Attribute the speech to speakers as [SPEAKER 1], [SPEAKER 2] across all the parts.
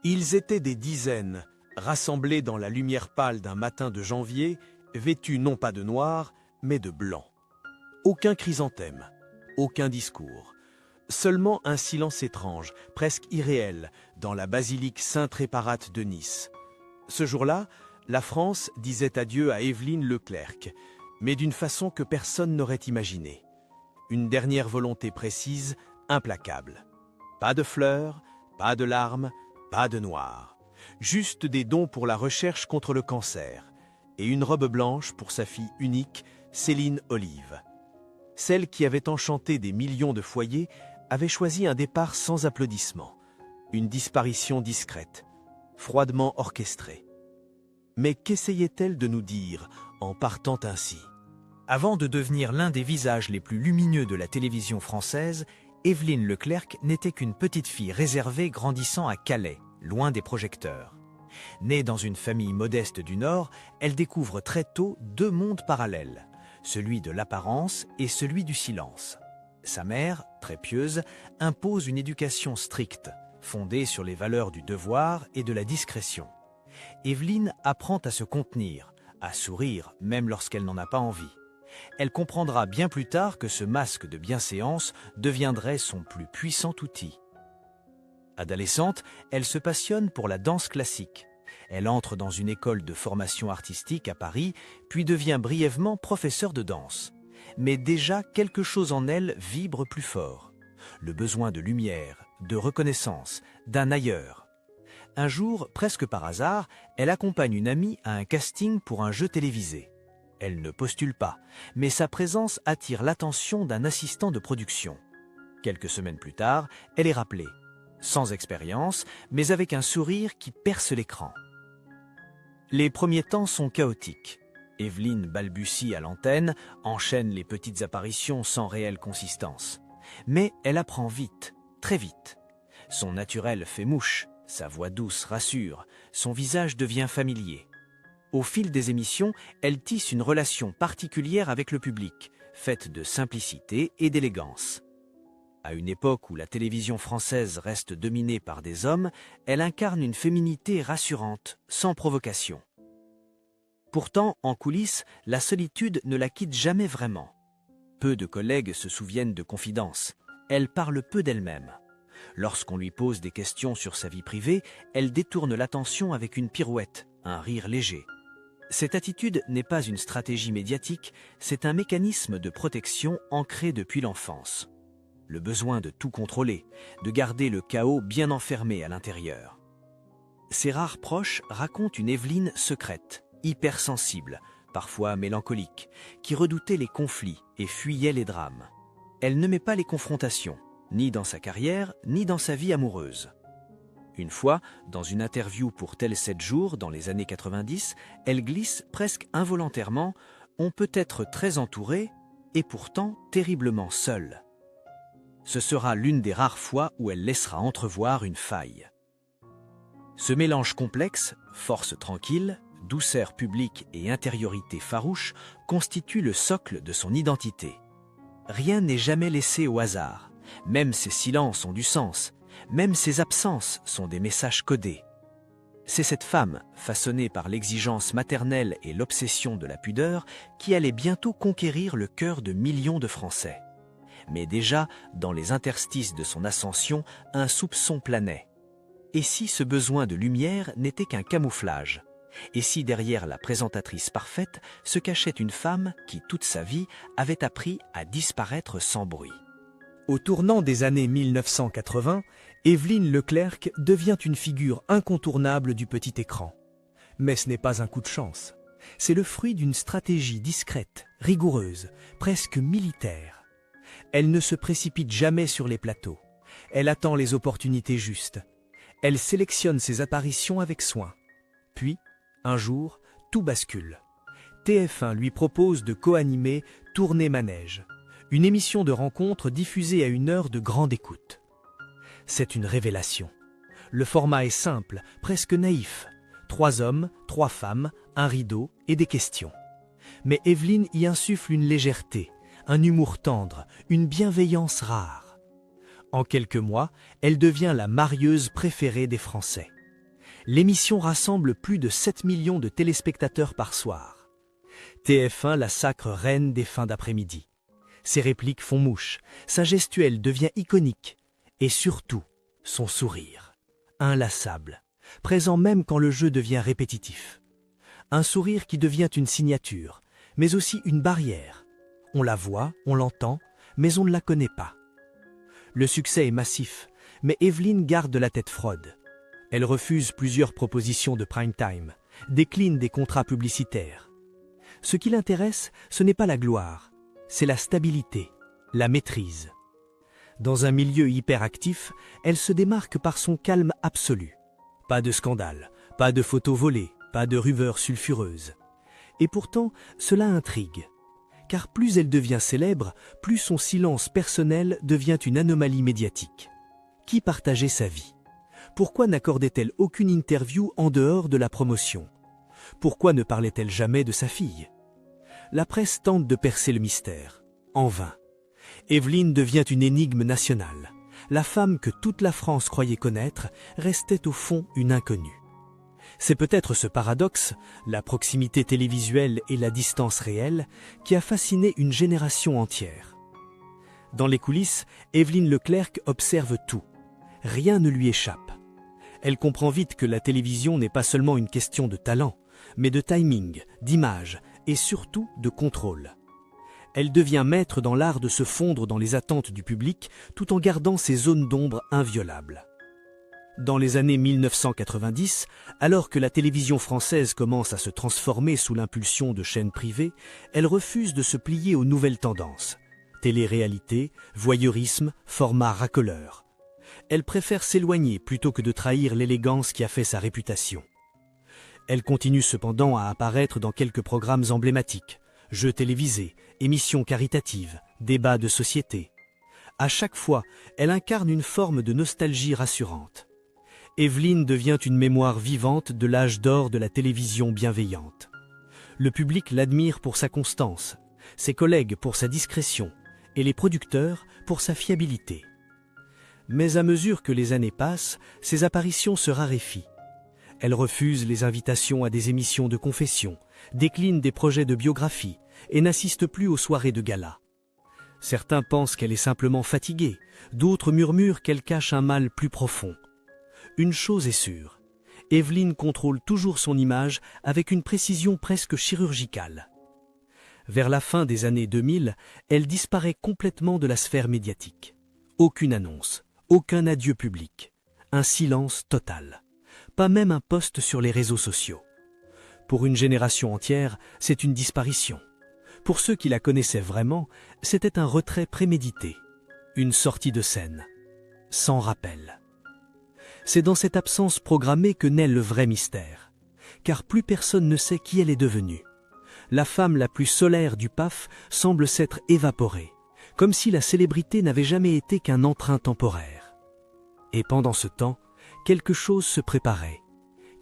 [SPEAKER 1] Ils étaient des dizaines, rassemblés dans la lumière pâle d'un matin de janvier, vêtus non pas de noir, mais de blanc. Aucun chrysanthème, aucun discours. Seulement un silence étrange, presque irréel, dans la basilique Sainte-Réparate de Nice. Ce jour-là, la France disait adieu à Évelyne Leclercq, mais d'une façon que personne n'aurait imaginée. Une dernière volonté précise, implacable. Pas de fleurs, pas de larmes, pas de noir. Juste des dons pour la recherche contre le cancer et une robe blanche pour sa fille unique, Céline Olive. Celle qui avait enchanté des millions de foyers avait choisi un départ sans applaudissements, une disparition discrète, froidement orchestrée. Mais qu'essayait-elle de nous dire en partant ainsi ?
[SPEAKER 2] Avant de devenir l'un des visages les plus lumineux de la télévision française, Évelyne Leclercq n'était qu'une petite fille réservée grandissant à Calais, loin des projecteurs. Née dans une famille modeste du Nord, elle découvre très tôt deux mondes parallèles, celui de l'apparence et celui du silence. Sa mère, très pieuse, impose une éducation stricte, fondée sur les valeurs du devoir et de la discrétion. Évelyne apprend à se contenir, à sourire même lorsqu'elle n'en a pas envie. Elle comprendra bien plus tard que ce masque de bienséance deviendrait son plus puissant outil. Adolescente, elle se passionne pour la danse classique. Elle entre dans une école de formation artistique à Paris, puis devient brièvement professeure de danse. Mais déjà, quelque chose en elle vibre plus fort. Le besoin de lumière, de reconnaissance, d'un ailleurs. Un jour, presque par hasard, elle accompagne une amie à un casting pour un jeu télévisé. Elle ne postule pas, mais sa présence attire l'attention d'un assistant de production. Quelques semaines plus tard, elle est rappelée. Sans expérience, mais avec un sourire qui perce l'écran. Les premiers temps sont chaotiques. Évelyne balbutie à l'antenne, enchaîne les petites apparitions sans réelle consistance. Mais elle apprend vite, très vite. Son naturel fait mouche, sa voix douce rassure, son visage devient familier. Au fil des émissions, elle tisse une relation particulière avec le public, faite de simplicité et d'élégance. À une époque où la télévision française reste dominée par des hommes, elle incarne une féminité rassurante, sans provocation. Pourtant, en coulisses, la solitude ne la quitte jamais vraiment. Peu de collègues se souviennent de confidences. Elle parle peu d'elle-même. Lorsqu'on lui pose des questions sur sa vie privée, elle détourne l'attention avec une pirouette, un rire léger. Cette attitude n'est pas une stratégie médiatique, c'est un mécanisme de protection ancré depuis l'enfance. Le besoin de tout contrôler, de garder le chaos bien enfermé à l'intérieur. Ses rares proches racontent une Évelyne secrète, hypersensible, parfois mélancolique, qui redoutait les conflits et fuyait les drames. Elle n'aimait pas les confrontations, ni dans sa carrière, ni dans sa vie amoureuse. Une fois, dans une interview pour Tel 7 jours dans les années 90, elle glisse presque involontairement « On peut être très entouré et pourtant terriblement seul ». Ce sera l'une des rares fois où elle laissera entrevoir une faille. Ce mélange complexe, force tranquille, douceur publique et intériorité farouche, constitue le socle de son identité. Rien n'est jamais laissé au hasard, même ses silences ont du sens, même ses absences sont des messages codés. C'est cette femme, façonnée par l'exigence maternelle et l'obsession de la pudeur, qui allait bientôt conquérir le cœur de millions de Français. Mais déjà, dans les interstices de son ascension, un soupçon planait. Et si ce besoin de lumière n'était qu'un camouflage ? Et si derrière la présentatrice parfaite se cachait une femme qui, toute sa vie, avait appris à disparaître sans bruit ?
[SPEAKER 1] Au tournant des années 1980, Évelyne Leclercq devient une figure incontournable du petit écran. Mais ce n'est pas un coup de chance. C'est le fruit d'une stratégie discrète, rigoureuse, presque militaire. Elle ne se précipite jamais sur les plateaux. Elle attend les opportunités justes. Elle sélectionne ses apparitions avec soin. Puis, un jour, tout bascule. TF1 lui propose de co-animer Tournée Manège, une émission de rencontre diffusée à une heure de grande écoute. C'est une révélation. Le format est simple, presque naïf. 3 hommes, 3 femmes, un rideau et des questions. Mais Évelyne y insuffle une légèreté, un humour tendre, une bienveillance rare. En quelques mois, elle devient la marieuse préférée des Français.
[SPEAKER 2] L'émission rassemble plus de 7 millions de téléspectateurs par soir. TF1 la sacre reine des fins d'après-midi. Ses répliques font mouche, sa gestuelle devient iconique, et surtout, son sourire, inlassable, présent même quand le jeu devient répétitif. Un sourire qui devient une signature, mais aussi une barrière. On la voit, on l'entend, mais on ne la connaît pas. Le succès est massif, mais Evelyne garde la tête froide. Elle refuse plusieurs propositions de prime time, décline des contrats publicitaires. Ce qui l'intéresse, ce n'est pas la gloire, c'est la stabilité, la maîtrise. Dans un milieu hyperactif, elle se démarque par son calme absolu. Pas de scandale, pas de photos volées, pas de rumeurs sulfureuses. Et pourtant, cela intrigue. Car plus elle devient célèbre, plus son silence personnel devient une anomalie médiatique. Qui partageait sa vie? Pourquoi n'accordait-elle aucune interview en dehors de la promotion? Pourquoi ne parlait-elle jamais de sa fille? La presse tente de percer le mystère. En vain. Evelyne devient une énigme nationale. La femme que toute la France croyait connaître restait au fond une inconnue. C'est peut-être ce paradoxe, la proximité télévisuelle et la distance réelle, qui a fasciné une génération entière. Dans les coulisses, Evelyne Leclerc observe tout. Rien ne lui échappe. Elle comprend vite que la télévision n'est pas seulement une question de talent, mais de timing, d'image et surtout de contrôle. Elle devient maître dans l'art de se fondre dans les attentes du public tout en gardant ses zones d'ombre inviolables. Dans les années 1990, alors que la télévision française commence à se transformer sous l'impulsion de chaînes privées, elle refuse de se plier aux nouvelles tendances. Télé-réalité, voyeurisme, format racoleur. Elle préfère s'éloigner plutôt que de trahir l'élégance qui a fait sa réputation. Elle continue cependant à apparaître dans quelques programmes emblématiques, jeux télévisés, émissions caritatives, débats de société. À chaque fois, elle incarne une forme de nostalgie rassurante. Evelyne devient une mémoire vivante de l'âge d'or de la télévision bienveillante. Le public l'admire pour sa constance, ses collègues pour sa discrétion et les producteurs pour sa fiabilité. Mais à mesure que les années passent, ses apparitions se raréfient. Elle refuse les invitations à des émissions de confession, décline des projets de biographie et n'assiste plus aux soirées de gala. Certains pensent qu'elle est simplement fatiguée, d'autres murmurent qu'elle cache un mal plus profond. Une chose est sûre, Evelyne contrôle toujours son image avec une précision presque chirurgicale. Vers la fin des années 2000, elle disparaît complètement de la sphère médiatique. Aucune annonce, aucun adieu public, un silence total. Pas même un post sur les réseaux sociaux. Pour une génération entière, c'est une disparition. Pour ceux qui la connaissaient vraiment, c'était un retrait prémédité, une sortie de scène, sans rappel. C'est dans cette absence programmée que naît le vrai mystère, car plus personne ne sait qui elle est devenue. La femme la plus solaire du PAF semble s'être évaporée, comme si la célébrité n'avait jamais été qu'un entrain temporaire. Et pendant ce temps, quelque chose se préparait,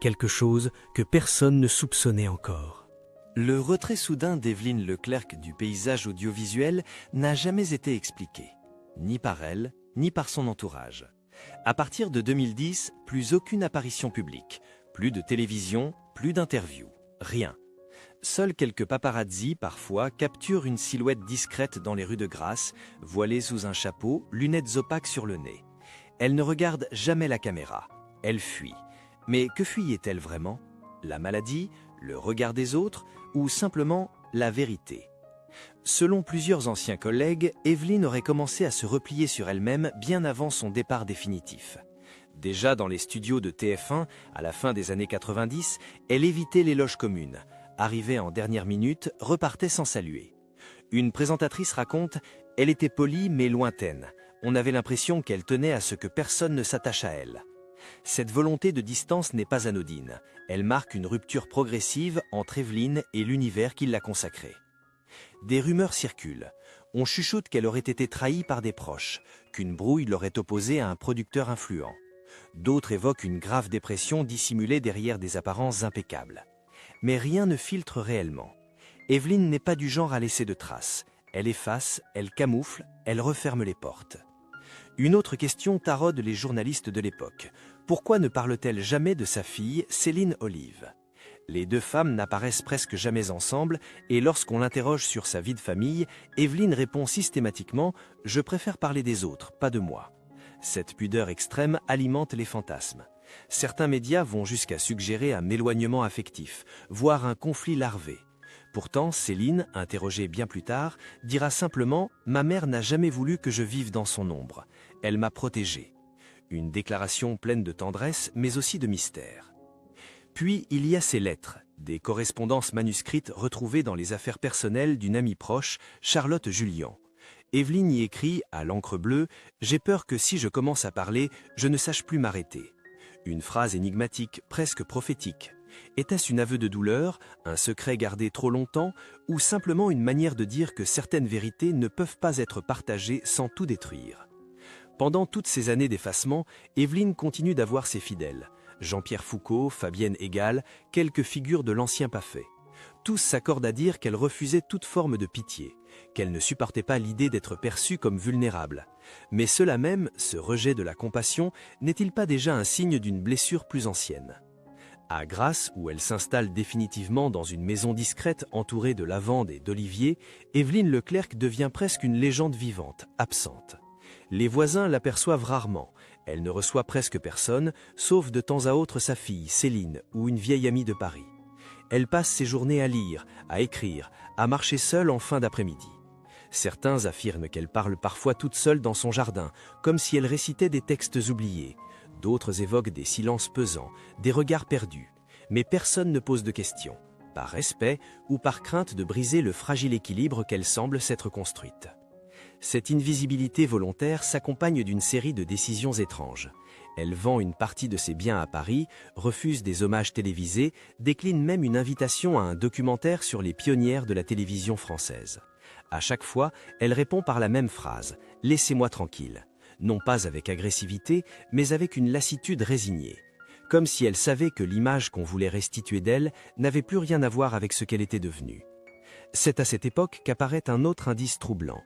[SPEAKER 2] quelque chose que personne ne soupçonnait encore.
[SPEAKER 1] Le retrait soudain d'Evelyne Leclerc du paysage audiovisuel n'a jamais été expliqué, ni par elle, ni par son entourage. À partir de 2010, plus aucune apparition publique, plus de télévision, plus d'interviews, rien. Seuls quelques paparazzis, parfois, capturent une silhouette discrète dans les rues de Grasse, voilée sous un chapeau, lunettes opaques sur le nez. Elle ne regarde jamais la caméra, elle fuit. Mais que fuyait-elle vraiment? La maladie, le regard des autres ou simplement la vérité? Selon plusieurs anciens collègues, Evelyne aurait commencé à se replier sur elle-même bien avant son départ définitif. Déjà dans les studios de TF1, à la fin des années 90, elle évitait l'éloge commune. Arrivait en dernière minute, repartait sans saluer. Une présentatrice raconte « Elle était polie mais lointaine. On avait l'impression qu'elle tenait à ce que personne ne s'attache à elle. » Cette volonté de distance n'est pas anodine. Elle marque une rupture progressive entre Evelyne et l'univers qui l'a consacrée. Des rumeurs circulent. On chuchote qu'elle aurait été trahie par des proches, qu'une brouille l'aurait opposée à un producteur influent. D'autres évoquent une grave dépression dissimulée derrière des apparences impeccables. Mais rien ne filtre réellement. Evelyne n'est pas du genre à laisser de traces. Elle efface, elle camoufle, elle referme les portes. Une autre question taraude les journalistes de l'époque. Pourquoi ne parle-t-elle jamais de sa fille, Céline Olive? Les deux femmes n'apparaissent presque jamais ensemble et lorsqu'on l'interroge sur sa vie de famille, Evelyne répond systématiquement « Je préfère parler des autres, pas de moi ». Cette pudeur extrême alimente les fantasmes. Certains médias vont jusqu'à suggérer un éloignement affectif, voire un conflit larvé. Pourtant, Céline, interrogée bien plus tard, dira simplement « Ma mère n'a jamais voulu que je vive dans son ombre. Elle m'a protégée ». Une déclaration pleine de tendresse, mais aussi de mystère. Puis, il y a ces lettres, des correspondances manuscrites retrouvées dans les affaires personnelles d'une amie proche, Charlotte Julian. Evelyne y écrit, à l'encre bleue, « J'ai peur que si je commence à parler, je ne sache plus m'arrêter ». Une phrase énigmatique, presque prophétique. Était-ce un aveu de douleur, un secret gardé trop longtemps, ou simplement une manière de dire que certaines vérités ne peuvent pas être partagées sans tout détruire? Pendant toutes ces années d'effacement, Evelyne continue d'avoir ses fidèles. Jean-Pierre Foucault, Fabienne Egal, quelques figures de l'ancien pas fait. Tous s'accordent à dire qu'elle refusait toute forme de pitié, qu'elle ne supportait pas l'idée d'être perçue comme vulnérable. Mais cela même, ce rejet de la compassion, n'est-il pas déjà un signe d'une blessure plus ancienne? À Grasse, où elle s'installe définitivement dans une maison discrète entourée de lavandes et d'oliviers, Evelyne Leclerc devient presque une légende vivante, absente. Les voisins l'aperçoivent rarement. Elle ne reçoit presque personne, sauf de temps à autre sa fille, Céline, ou une vieille amie de Paris. Elle passe ses journées à lire, à écrire, à marcher seule en fin d'après-midi. Certains affirment qu'elle parle parfois toute seule dans son jardin, comme si elle récitait des textes oubliés. D'autres évoquent des silences pesants, des regards perdus. Mais personne ne pose de questions, par respect ou par crainte de briser le fragile équilibre qu'elle semble s'être construite. Cette invisibilité volontaire s'accompagne d'une série de décisions étranges. Elle vend une partie de ses biens à Paris, refuse des hommages télévisés, décline même une invitation à un documentaire sur les pionnières de la télévision française. À chaque fois, elle répond par la même phrase « Laissez-moi tranquille », non pas avec agressivité, mais avec une lassitude résignée. Comme si elle savait que l'image qu'on voulait restituer d'elle n'avait plus rien à voir avec ce qu'elle était devenue. C'est à cette époque qu'apparaît un autre indice troublant.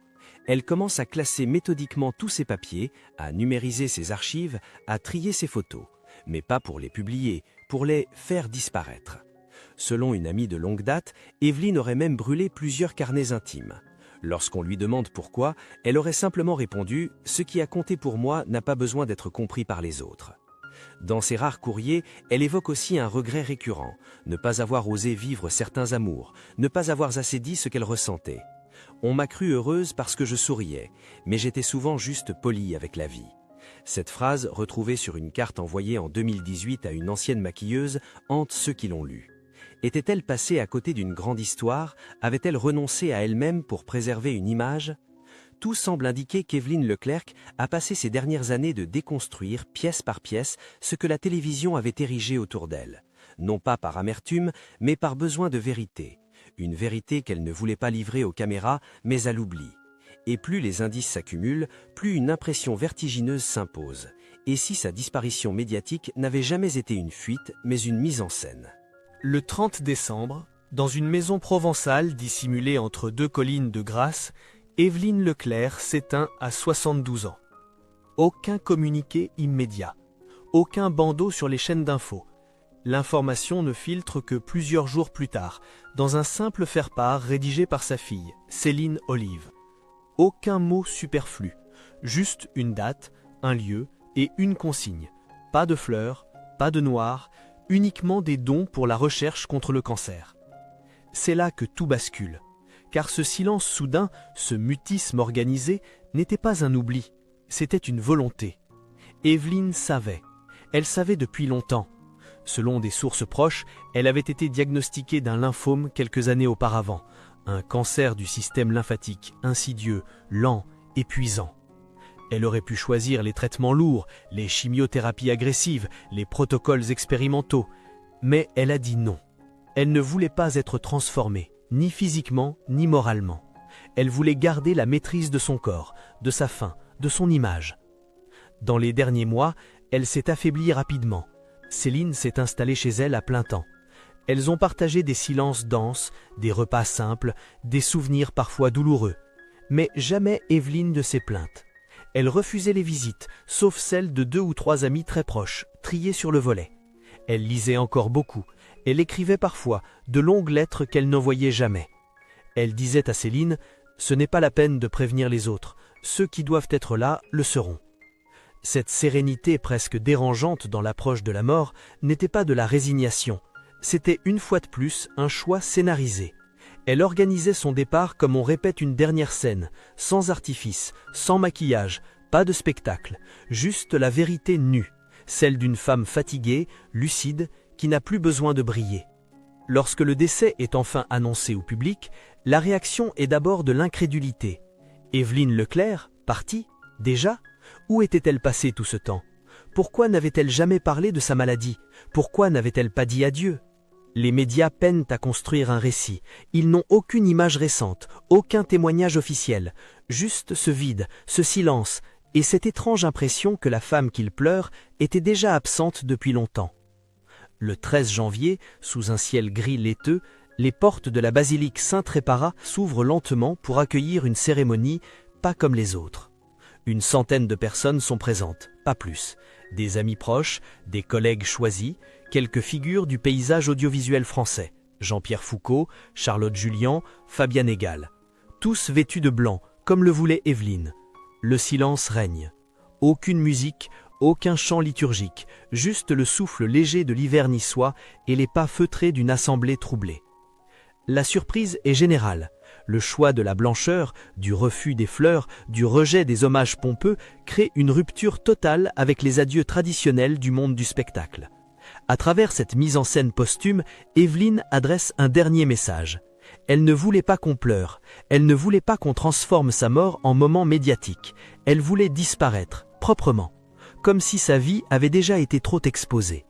[SPEAKER 1] Elle commence à classer méthodiquement tous ses papiers, à numériser ses archives, à trier ses photos. Mais pas pour les publier, pour les faire disparaître. Selon une amie de longue date, Evelyne aurait même brûlé plusieurs carnets intimes. Lorsqu'on lui demande pourquoi, elle aurait simplement répondu « Ce qui a compté pour moi n'a pas besoin d'être compris par les autres ». Dans ses rares courriers, elle évoque aussi un regret récurrent, ne pas avoir osé vivre certains amours, ne pas avoir assez dit ce qu'elle ressentait. On m'a cru heureuse parce que je souriais, mais j'étais souvent juste polie avec la vie. Cette phrase, retrouvée sur une carte envoyée en 2018 à une ancienne maquilleuse, hante ceux qui l'ont lue. Était-elle passée à côté d'une grande histoire? Avait-elle renoncé à elle-même pour préserver une image? Tout semble indiquer qu'Evelyne Leclerc a passé ces dernières années de déconstruire, pièce par pièce, ce que la télévision avait érigé autour d'elle. Non pas par amertume, mais par besoin de vérité. Une vérité qu'elle ne voulait pas livrer aux caméras, mais à l'oubli. Et plus les indices s'accumulent, plus une impression vertigineuse s'impose. Et si sa disparition médiatique n'avait jamais été une fuite, mais une mise en scène?
[SPEAKER 3] Le 30 décembre, dans une maison provençale dissimulée entre deux collines de Grasse, Evelyne Leclerc s'éteint à 72 ans. Aucun communiqué immédiat, aucun bandeau sur les chaînes d'infos. L'information ne filtre que plusieurs jours plus tard, dans un simple faire-part rédigé par sa fille, Céline Olive. Aucun mot superflu, juste une date, un lieu et une consigne. Pas de fleurs, pas de noir, uniquement des dons pour la recherche contre le cancer. C'est là que tout bascule, car ce silence soudain, ce mutisme organisé, n'était pas un oubli, c'était une volonté. Evelyne savait, elle savait depuis longtemps. Selon des sources proches, elle avait été diagnostiquée d'un lymphome quelques années auparavant, un cancer du système lymphatique, insidieux, lent, épuisant. Elle aurait pu choisir les traitements lourds, les chimiothérapies agressives, les protocoles expérimentaux, mais elle a dit non. Elle ne voulait pas être transformée, ni physiquement, ni moralement. Elle voulait garder la maîtrise de son corps, de sa faim, de son image. Dans les derniers mois, elle s'est affaiblie rapidement. Céline s'est installée chez elle à plein temps. Elles ont partagé des silences denses, des repas simples, des souvenirs parfois douloureux. Mais jamais Evelyne ne s'est plainte. Elle refusait les visites, sauf celles de 2 ou 3 amis très proches, triés sur le volet. Elle lisait encore beaucoup. Elle écrivait parfois de longues lettres qu'elle n'envoyait jamais. Elle disait à Céline « Ce n'est pas la peine de prévenir les autres. Ceux qui doivent être là le seront. » Cette sérénité presque dérangeante dans l'approche de la mort n'était pas de la résignation. C'était une fois de plus un choix scénarisé. Elle organisait son départ comme on répète une dernière scène, sans artifice, sans maquillage, pas de spectacle, juste la vérité nue, celle d'une femme fatiguée, lucide, qui n'a plus besoin de briller. Lorsque le décès est enfin annoncé au public, la réaction est d'abord de l'incrédulité. Évelyne Leclerc, partie, déjà ? Où était-elle passée tout ce temps? Pourquoi n'avait-elle jamais parlé de sa maladie? Pourquoi n'avait-elle pas dit adieu? Les médias peinent à construire un récit. Ils n'ont aucune image récente, aucun témoignage officiel, juste ce vide, ce silence, et cette étrange impression que la femme qu'il pleure était déjà absente depuis longtemps. Le 13 janvier, sous un ciel gris laiteux, les portes de la basilique Saint-Tréparat s'ouvrent lentement pour accueillir une cérémonie pas comme les autres. Une centaine de personnes sont présentes, pas plus. Des amis proches, des collègues choisis, quelques figures du paysage audiovisuel français. Jean-Pierre Foucault, Charlotte Julian, Fabienne Egal. Tous vêtus de blanc, comme le voulait Évelyne. Le silence règne. Aucune musique, aucun chant liturgique, juste le souffle léger de l'hiver niçois et les pas feutrés d'une assemblée troublée. La surprise est générale. Le choix de la blancheur, du refus des fleurs, du rejet des hommages pompeux crée une rupture totale avec les adieux traditionnels du monde du spectacle. À travers cette mise en scène posthume, Évelyne adresse un dernier message. Elle ne voulait pas qu'on pleure, elle ne voulait pas qu'on transforme sa mort en moment médiatique, elle voulait disparaître, proprement, comme si sa vie avait déjà été trop exposée.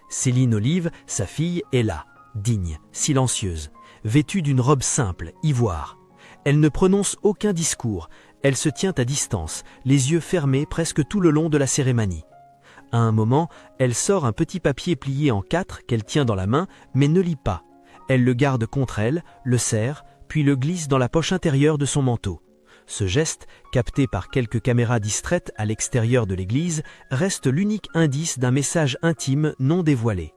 [SPEAKER 3] Céline Olive, sa fille, est là, digne, silencieuse, vêtue d'une robe simple, ivoire. Elle ne prononce aucun discours, elle se tient à distance, les yeux fermés presque tout le long de la cérémonie. À un moment, elle sort un petit papier plié en 4 qu'elle tient dans la main, mais ne lit pas. Elle le garde contre elle, le serre, puis le glisse dans la poche intérieure de son manteau. Ce geste, capté par quelques caméras distraites à l'extérieur de l'église, reste l'unique indice d'un message intime non dévoilé.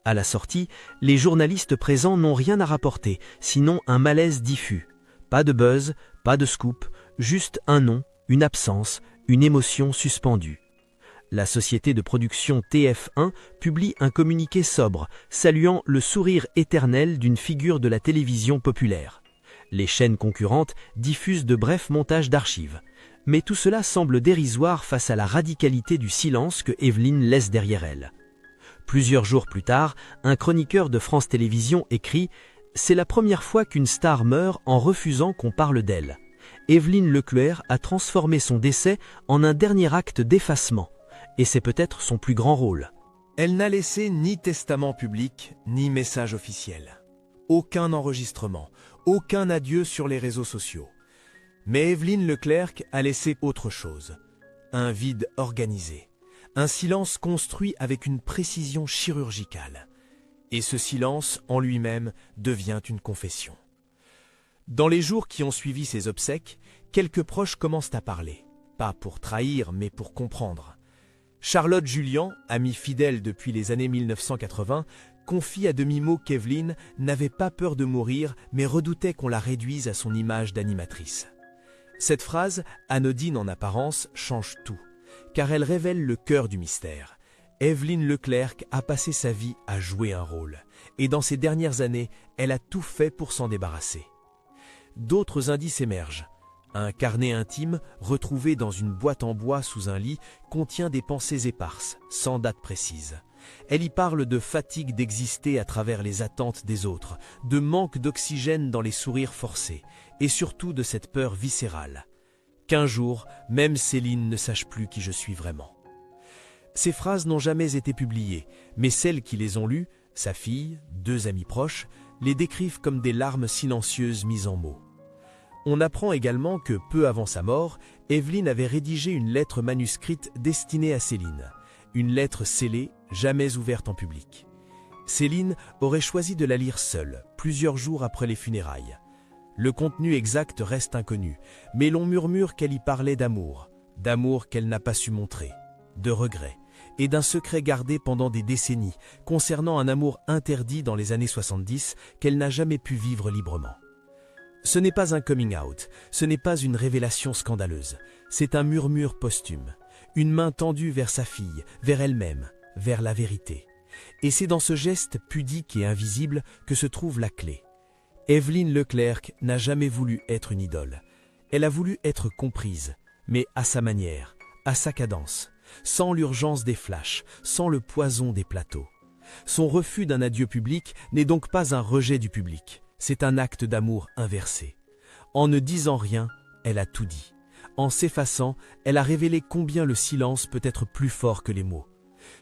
[SPEAKER 3] À la sortie, les journalistes présents n'ont rien à rapporter, sinon un malaise diffus. Pas de buzz, pas de scoop, juste un nom, une absence, une émotion suspendue. La société de production TF1 publie un communiqué sobre, saluant le sourire éternel d'une figure de la télévision populaire. Les chaînes concurrentes diffusent de brefs montages d'archives. Mais tout cela semble dérisoire face à la radicalité du silence que Évelyne laisse derrière elle. Plusieurs jours plus tard, un chroniqueur de France Télévisions écrit « C'est la première fois qu'une star meurt en refusant qu'on parle d'elle. Évelyne Leclerc a transformé son décès en un dernier acte d'effacement. Et c'est peut-être son plus grand rôle. »
[SPEAKER 1] Elle n'a laissé ni testament public, ni message officiel. Aucun enregistrement, aucun adieu sur les réseaux sociaux. Mais Évelyne Leclerc a laissé autre chose. Un vide organisé. Un silence construit avec une précision chirurgicale. Et ce silence, en lui-même, devient une confession. Dans les jours qui ont suivi ses obsèques, quelques proches commencent à parler. Pas pour trahir, mais pour comprendre. Charlotte Julian, amie fidèle depuis les années 1980, confie à demi-mot qu'Évelyne n'avait pas peur de mourir, mais redoutait qu'on la réduise à son image d'animatrice. Cette phrase, anodine en apparence, change tout, car elle révèle le cœur du mystère. Évelyne Leclerc a passé sa vie à jouer un rôle, et dans ces dernières années, elle a tout fait pour s'en débarrasser. D'autres indices émergent. Un carnet intime, retrouvé dans une boîte en bois sous un lit, contient des pensées éparses, sans date précise. Elle y parle de fatigue d'exister à travers les attentes des autres, de manque d'oxygène dans les sourires forcés, et surtout de cette peur viscérale. Qu'un jour, même Céline ne sache plus qui je suis vraiment. Ces phrases n'ont jamais été publiées, mais celles qui les ont lues, sa fille, 2 amis proches, les décrivent comme des larmes silencieuses mises en mots. On apprend également que, peu avant sa mort, Évelyne avait rédigé une lettre manuscrite destinée à Céline. Une lettre scellée, jamais ouverte en public. Céline aurait choisi de la lire seule, plusieurs jours après les funérailles. Le contenu exact reste inconnu, mais l'on murmure qu'elle y parlait d'amour, d'amour qu'elle n'a pas su montrer, de regrets, et d'un secret gardé pendant des décennies concernant un amour interdit dans les années 70 qu'elle n'a jamais pu vivre librement. Ce n'est pas un coming out, ce n'est pas une révélation scandaleuse, c'est un murmure posthume, une main tendue vers sa fille, vers elle-même, vers la vérité. Et c'est dans ce geste pudique et invisible que se trouve la clé. Évelyne Leclerc n'a jamais voulu être une idole. Elle a voulu être comprise, mais à sa manière, à sa cadence, sans l'urgence des flashs, sans le poison des plateaux. Son refus d'un adieu public n'est donc pas un rejet du public, c'est un acte d'amour inversé. En ne disant rien, elle a tout dit. En s'effaçant, elle a révélé combien le silence peut être plus fort que les mots.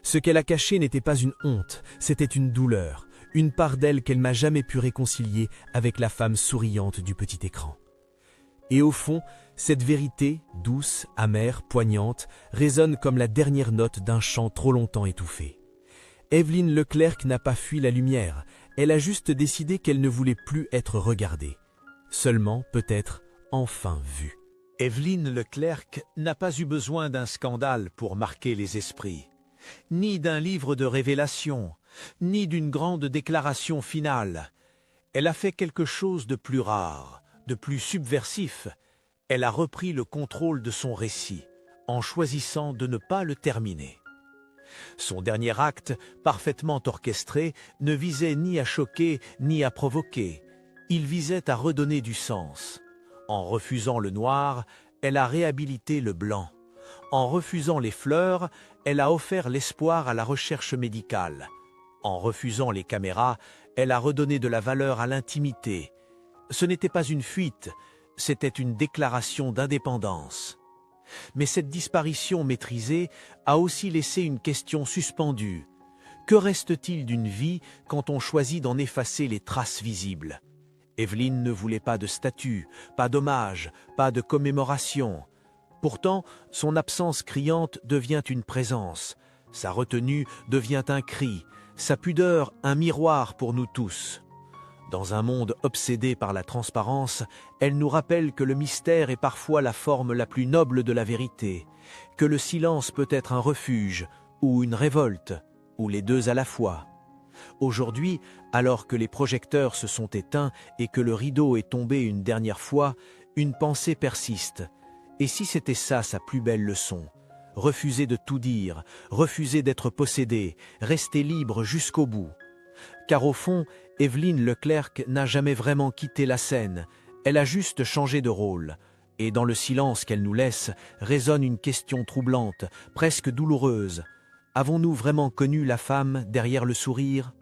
[SPEAKER 1] Ce qu'elle a caché n'était pas une honte, c'était une douleur, une part d'elle qu'elle n'a jamais pu réconcilier avec la femme souriante du petit écran. Et au fond, cette vérité, douce, amère, poignante, résonne comme la dernière note d'un chant trop longtemps étouffé. Évelyne Leclerc n'a pas fui la lumière, elle a juste décidé qu'elle ne voulait plus être regardée. Seulement, peut-être, enfin vue.
[SPEAKER 4] Évelyne Leclerc n'a pas eu besoin d'un scandale pour marquer les esprits, ni d'un livre de révélation, ni d'une grande déclaration finale. Elle a fait quelque chose de plus rare, de plus subversif. Elle a repris le contrôle de son récit, en choisissant de ne pas le terminer. Son dernier acte, parfaitement orchestré, ne visait ni à choquer ni à provoquer. Il visait à redonner du sens. En refusant le noir, elle a réhabilité le blanc. En refusant les fleurs, elle a offert l'espoir à la recherche médicale. En refusant les caméras, elle a redonné de la valeur à l'intimité. Ce n'était pas une fuite, c'était une déclaration d'indépendance. Mais cette disparition maîtrisée a aussi laissé une question suspendue. Que reste-t-il d'une vie quand on choisit d'en effacer les traces visibles ? Évelyne ne voulait pas de statue, pas d'hommage, pas de commémoration. Pourtant, son absence criante devient une présence. Sa retenue devient un cri, sa pudeur un miroir pour nous tous. Dans un monde obsédé par la transparence, elle nous rappelle que le mystère est parfois la forme la plus noble de la vérité, que le silence peut être un refuge ou une révolte, ou les deux à la fois. Aujourd'hui, alors que les projecteurs se sont éteints et que le rideau est tombé une dernière fois, une pensée persiste. Et si c'était ça sa plus belle leçon ? Refuser de tout dire, refuser d'être possédé, rester libre jusqu'au bout. Car au fond, Évelyne Leclerc n'a jamais vraiment quitté la scène, elle a juste changé de rôle. Et dans le silence qu'elle nous laisse, résonne une question troublante, presque douloureuse. Avons-nous vraiment connu la femme derrière le sourire ?